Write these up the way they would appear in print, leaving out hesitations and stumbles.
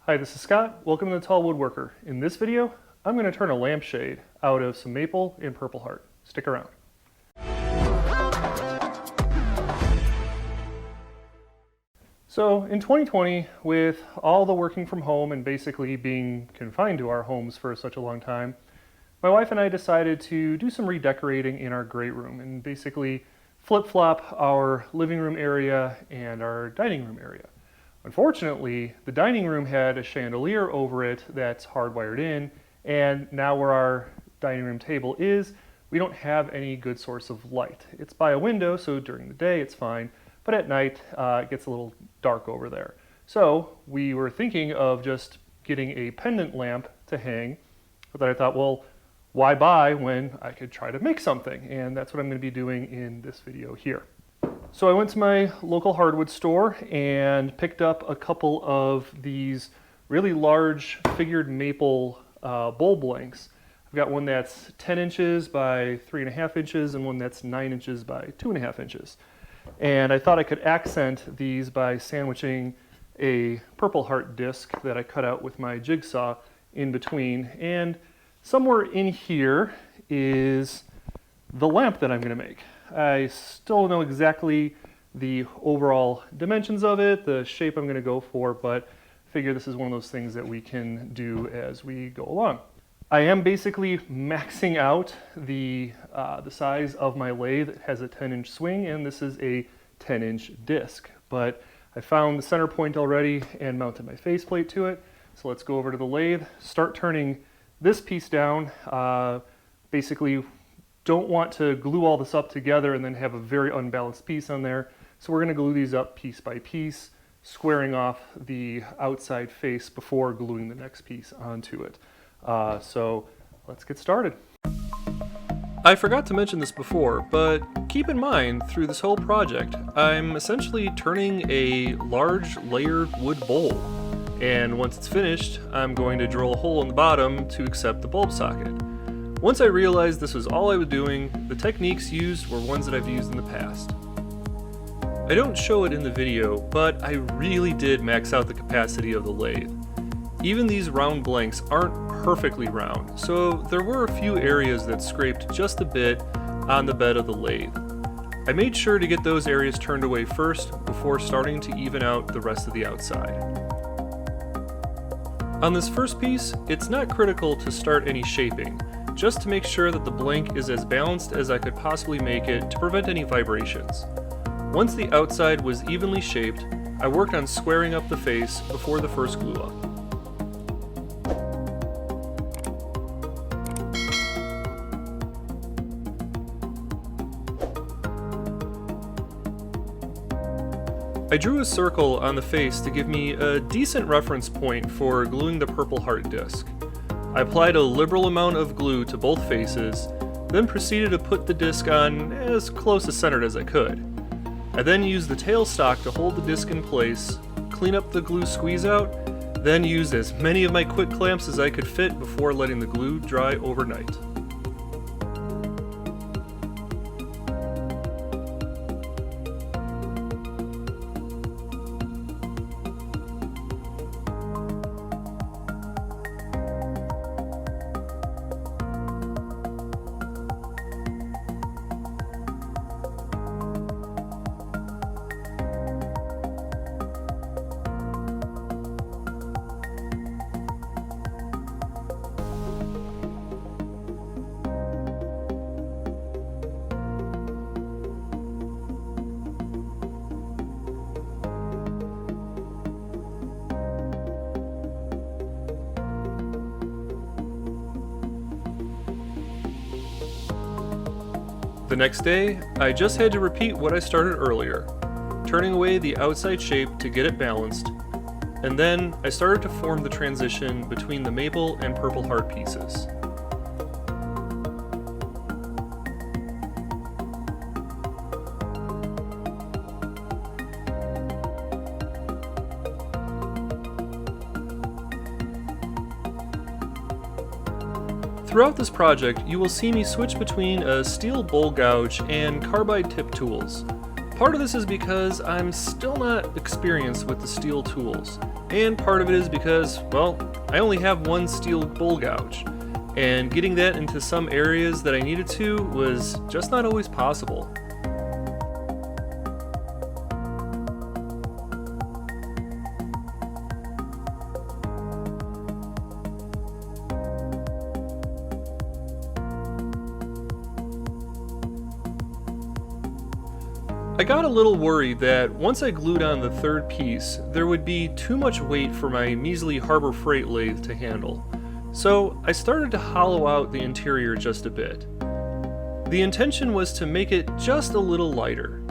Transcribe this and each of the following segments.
Hi, this is Scott. Welcome to the Tall Woodworker. In this video, I'm going to turn a lampshade out of some maple and purple heart. Stick around. So in 2020, with all the working from home and basically being confined to our homes for such a long time, my wife and I decided to do some redecorating in our great room and basically flip-flop our living room area and our dining room area. Unfortunately, the dining room had a chandelier over it that's hardwired in, and now where our dining room table is, we don't have any good source of light. It's by a window, so during the day it's fine, but at night it gets a little dark over there. So we were thinking of just getting a pendant lamp to hang, but then I thought, well, why buy when I could try to make something? And that's what I'm going to be doing in this video here. So I went to my local hardwood store and picked up a couple of these really large figured maple bowl blanks. I've got one that's 10 inches by 3.5 inches and one that's 9 inches by 2.5 inches. And I thought I could accent these by sandwiching a purple heart disc that I cut out with my jigsaw in between. And somewhere in here is the lamp that I'm going to make. I still don't know exactly the overall dimensions of it, the shape I'm going to go for, but I figure this is one of those things that we can do as we go along. I am basically maxing out the size of my lathe. It has a 10-inch swing, and this is a 10-inch disc. But I found the center point already and mounted my faceplate to it. So let's go over to the lathe, start turning this piece down. Basically, don't want to glue all this up together and then have a very unbalanced piece on there. So we're going to glue these up piece by piece, squaring off the outside face before gluing the next piece onto it. So let's get started. I forgot to mention this before, but keep in mind through this whole project, I'm essentially turning a large layered wood bowl. And once it's finished, I'm going to drill a hole in the bottom to accept the bulb socket. Once I realized this was all I was doing, the techniques used were ones that I've used in the past. I don't show it in the video, but I really did max out the capacity of the lathe. Even these round blanks aren't perfectly round, so there were a few areas that scraped just a bit on the bed of the lathe. I made sure to get those areas turned away first before starting to even out the rest of the outside. On this first piece, it's not critical to start any shaping, just to make sure that the blank is as balanced as I could possibly make it to prevent any vibrations. Once the outside was evenly shaped, I worked on squaring up the face before the first glue up. I drew a circle on the face to give me a decent reference point for gluing the purple heart disc. I applied a liberal amount of glue to both faces, then proceeded to put the disc on as close to centered as I could. I then used the tailstock to hold the disc in place, clean up the glue squeeze out, then used as many of my quick clamps as I could fit before letting the glue dry overnight. The next day, I just had to repeat what I started earlier, turning away the outside shape to get it balanced, and then I started to form the transition between the maple and purple heart pieces. Throughout this project, you will see me switch between a steel bowl gouge and carbide tip tools. Part of this is because I'm still not experienced with the steel tools, And part of it is because, well, I only have one steel bowl gouge, and getting that into some areas that I needed to was just not always possible. I got a little worried that once I glued on the third piece, there would be too much weight for my measly Harbor Freight lathe to handle, so I started to hollow out the interior just a bit. The intention was to make it just a little lighter.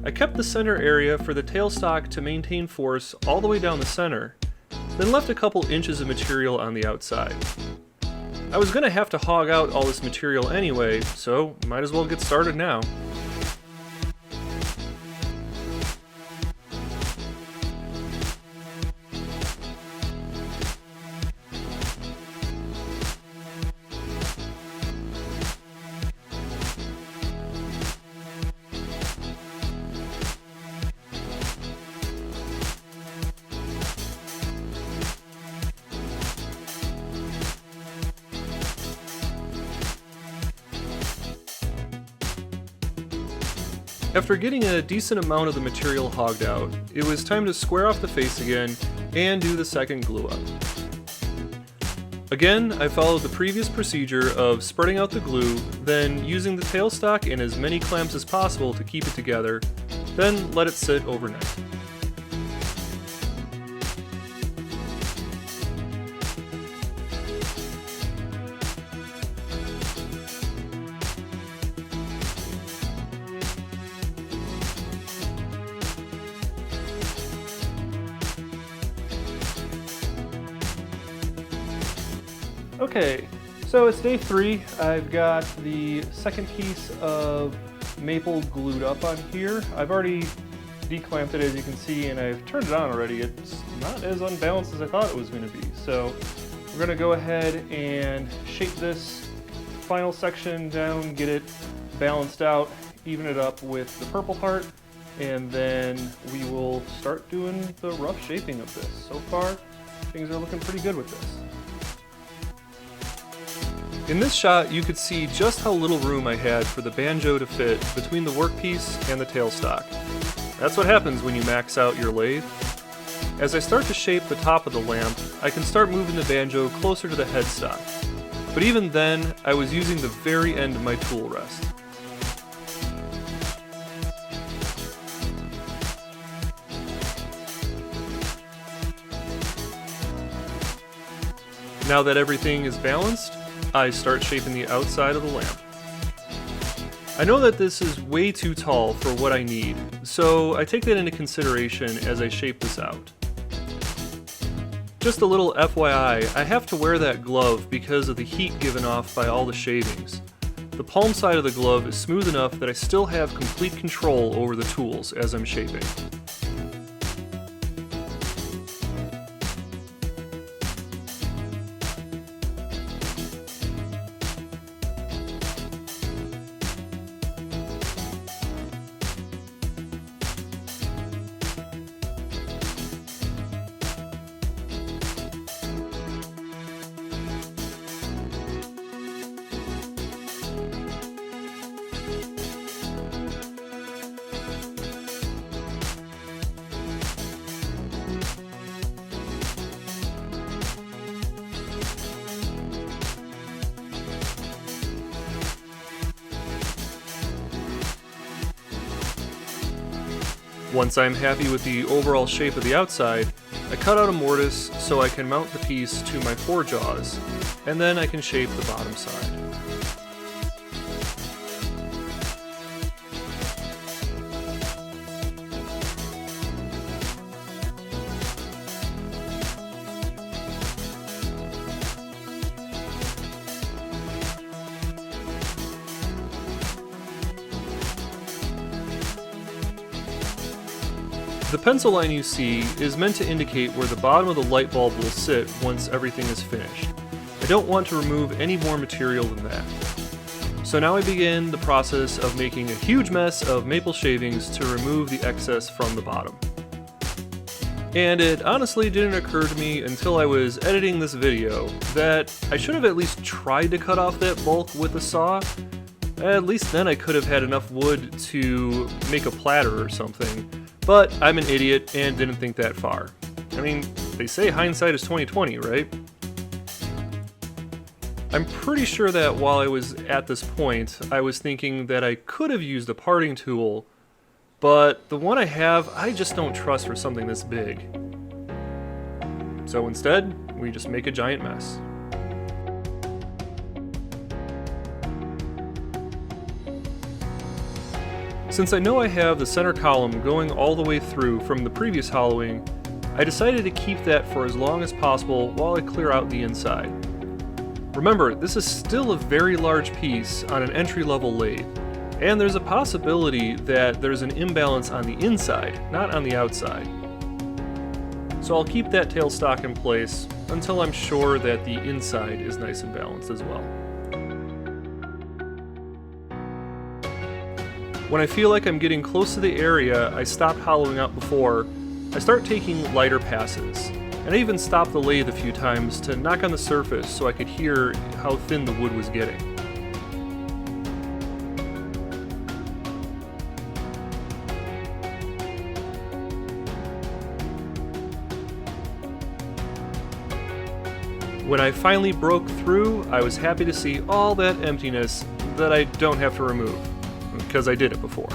I kept the center area for the tailstock to maintain force all the way down the center, then left a couple inches of material on the outside. I was going to have to hog out all this material anyway, so might as well get started now. After getting a decent amount of the material hogged out, it was time to square off the face again and do the second glue up. Again, I followed the previous procedure of spreading out the glue, then using the tailstock and as many clamps as possible to keep it together, then let it sit overnight. Okay, so it's day 3. I've got the second piece of maple glued up on here. I've already declamped it, as you can see, and I've turned it on already. It's not as unbalanced as I thought it was going to be. So we're going to go ahead and shape this final section down, get it balanced out, even it up with the purple part, and then we will start doing the rough shaping of this. So far, things are looking pretty good with this. In this shot, you could see just how little room I had for the banjo to fit between the workpiece and the tailstock. That's what happens when you max out your lathe. As I start to shape the top of the lamp, I can start moving the banjo closer to the headstock. But even then, I was using the very end of my tool rest. Now that everything is balanced, I start shaping the outside of the lamp. I know that this is way too tall for what I need, so I take that into consideration as I shape this out. Just a little FYI, I have to wear that glove because of the heat given off by all the shavings. The palm side of the glove is smooth enough that I still have complete control over the tools as I'm shaping. Once I'm happy with the overall shape of the outside, I cut out a mortise so I can mount the piece to my 4 jaws, and then I can shape the bottom side. The pencil line you see is meant to indicate where the bottom of the light bulb will sit once everything is finished. I don't want to remove any more material than that. So now I begin the process of making a huge mess of maple shavings to remove the excess from the bottom. And it honestly didn't occur to me until I was editing this video that I should have at least tried to cut off that bulk with a saw. At least then I could have had enough wood to make a platter or something. But I'm an idiot and didn't think that far. I mean, they say hindsight is 20/20, right? I'm pretty sure that while I was at this point, I was thinking that I could have used a parting tool, but the one I have, I just don't trust for something this big. So instead, we just make a giant mess. Since I know I have the center column going all the way through from the previous hollowing, I decided to keep that for as long as possible while I clear out the inside. Remember, this is still a very large piece on an entry-level lathe, and there's a possibility that there's an imbalance on the inside, not on the outside. So I'll keep that tailstock in place until I'm sure that the inside is nice and balanced as well. When I feel like I'm getting close to the area I stopped hollowing out before, I start taking lighter passes, and I even stopped the lathe a few times to knock on the surface so I could hear how thin the wood was getting. When I finally broke through, I was happy to see all that emptiness that I don't have to remove, because I did it before.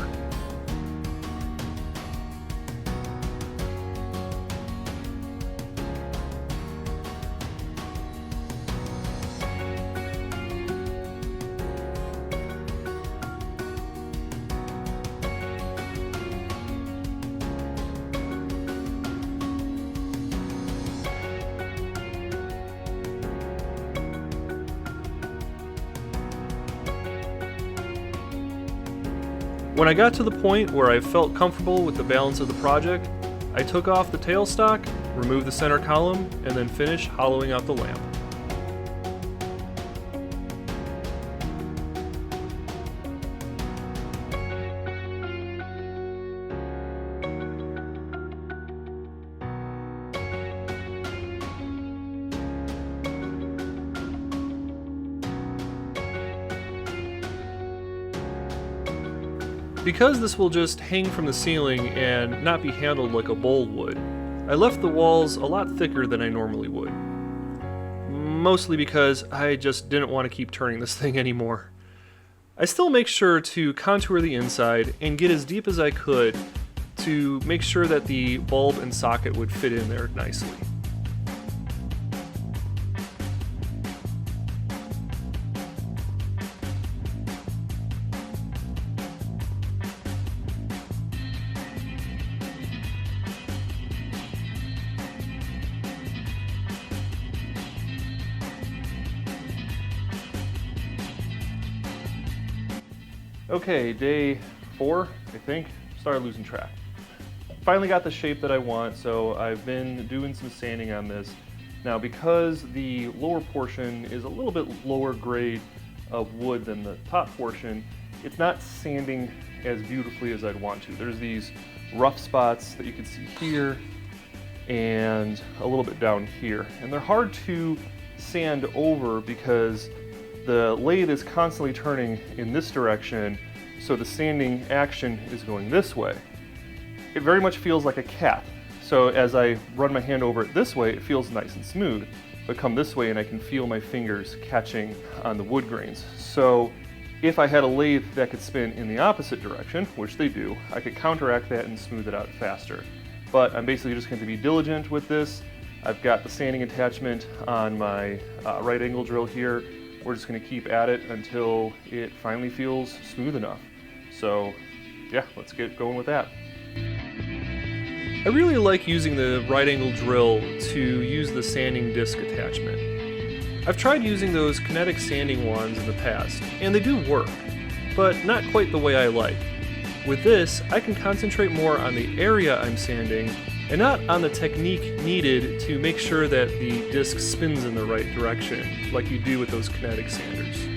When I got to the point where I felt comfortable with the balance of the project, I took off the tailstock, removed the center column, and then finished hollowing out the lamp. Because this will just hang from the ceiling and not be handled like a bowl would, I left the walls a lot thicker than I normally would. Mostly because I just didn't want to keep turning this thing anymore. I still make sure to contour the inside and get as deep as I could to make sure that the bulb and socket would fit in there nicely. Okay, day 4, I think, started losing track. Finally got the shape that I want, so I've been doing some sanding on this. Now, because the lower portion is a little bit lower grade of wood than the top portion, it's not sanding as beautifully as I'd want to. There's these rough spots that you can see here and a little bit down here, and they're hard to sand over because the lathe is constantly turning in this direction, so the sanding action is going this way. It very much feels like a cat. So as I run my hand over it this way, it feels nice and smooth. But come this way and I can feel my fingers catching on the wood grains. So if I had a lathe that could spin in the opposite direction, which they do, I could counteract that and smooth it out faster. But I'm basically just going to be diligent with this. I've got the sanding attachment on my right angle drill here. We're just going to keep at it until it finally feels smooth enough. So yeah, let's get going with that. I really like using the right angle drill to use the sanding disc attachment. I've tried using those kinetic sanding ones in the past, and they do work, but not quite the way I like. With this, I can concentrate more on the area I'm sanding and not on the technique needed to make sure that the disc spins in the right direction, like you do with those kinetic sanders.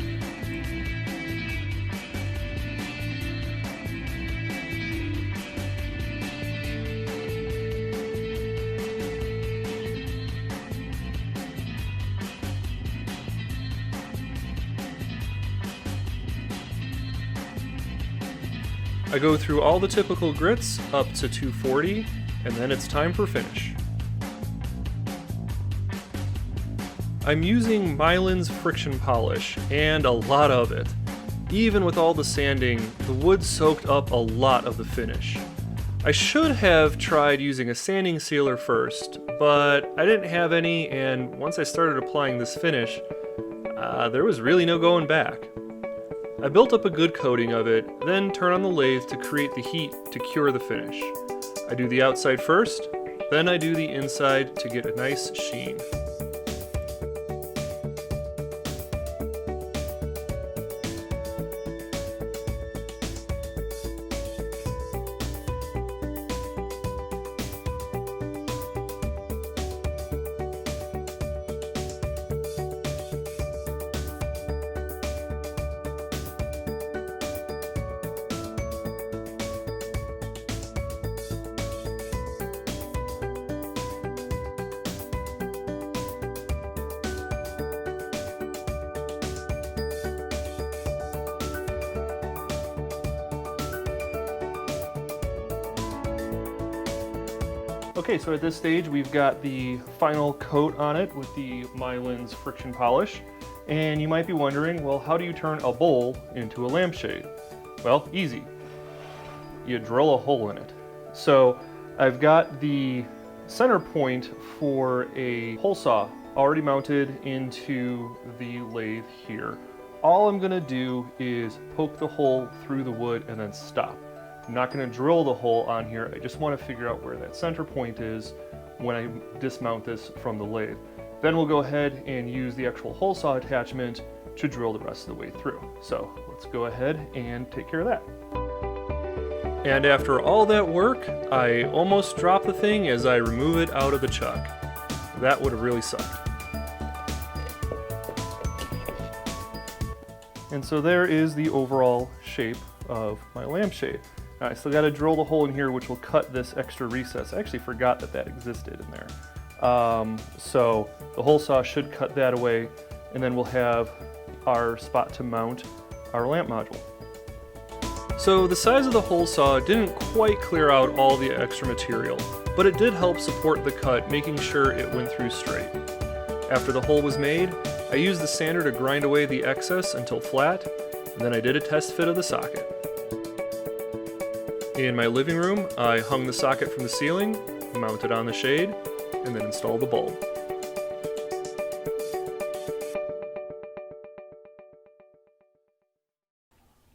I go through all the typical grits up to 240, and then it's time for finish. I'm using Mylan's friction polish, and a lot of it. Even with all the sanding, the wood soaked up a lot of the finish. I should have tried using a sanding sealer first, but I didn't have any, and once I started applying this finish, there was really no going back. I built up a good coating of it, then turn on the lathe to create the heat to cure the finish. I do the outside first, then I do the inside to get a nice sheen. Okay, so at this stage we've got the final coat on it with the Mylan's friction polish. And you might be wondering, well, how do you turn a bowl into a lampshade? Well, easy. You drill a hole in it. So I've got the center point for a hole saw already mounted into the lathe here. All I'm gonna do is poke the hole through the wood and then stop. I'm not going to drill the hole on here, I just want to figure out where that center point is when I dismount this from the lathe. Then we'll go ahead and use the actual hole saw attachment to drill the rest of the way through. So let's go ahead and take care of that. And after all that work, I almost drop the thing as I remove it out of the chuck. That would have really sucked. And so there is the overall shape of my lampshade. Now, I still got to drill the hole in here, which will cut this extra recess. I actually forgot that that existed in there. So the hole saw should cut that away, and then we'll have our spot to mount our lamp module. So the size of the hole saw didn't quite clear out all the extra material, but it did help support the cut, making sure it went through straight. After the hole was made, I used the sander to grind away the excess until flat, and then I did a test fit of the socket. In my living room, I hung the socket from the ceiling, mounted on the shade, and then installed the bulb.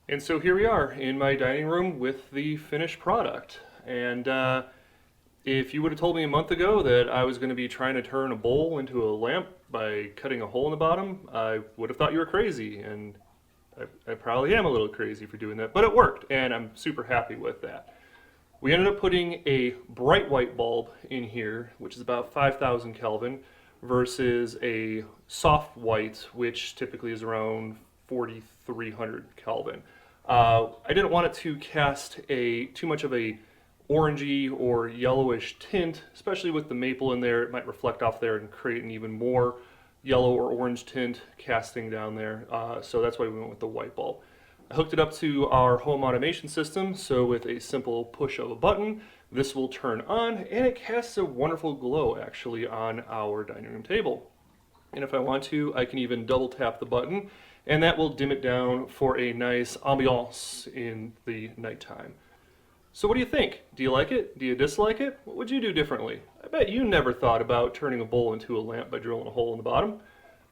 And so here we are in my dining room with the finished product. And if you would have told me a month ago that I was going to be trying to turn a bowl into a lamp by cutting a hole in the bottom, I would have thought you were crazy. And I probably am a little crazy for doing that, but it worked, and I'm super happy with that. We ended up putting a bright white bulb in here, which is about 5,000 Kelvin, versus a soft white, which typically is around 4,300 Kelvin. I didn't want it to cast too much of a orangey or yellowish tint, especially with the maple in there. It might reflect off there and create an even more yellow or orange tint casting down there, so that's why we went with the white bulb. I hooked it up to our home automation system, so with a simple push of a button, this will turn on, and it casts a wonderful glow actually on our dining room table. And if I want to, I can even double tap the button, and that will dim it down for a nice ambiance in the nighttime. So what do you think? Do you like it? Do you dislike it? What would you do differently? I bet you never thought about turning a bowl into a lamp by drilling a hole in the bottom,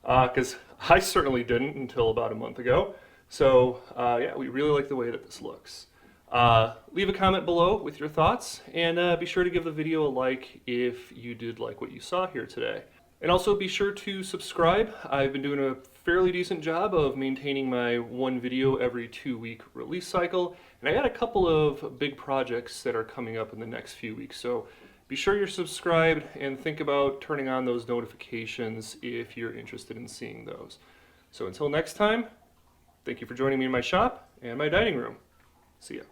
because I certainly didn't until about a month ago. So yeah, we really like the way that this looks. Leave a comment below with your thoughts, and be sure to give the video a like if you did like what you saw here today. And also be sure to subscribe. I've been doing a fairly decent job of maintaining my one video every 2-week release cycle, and I got a couple of big projects that are coming up in the next few weeks, so be sure you're subscribed and think about turning on those notifications if you're interested in seeing those. So until next time, thank you for joining me in my shop and my dining room. See ya.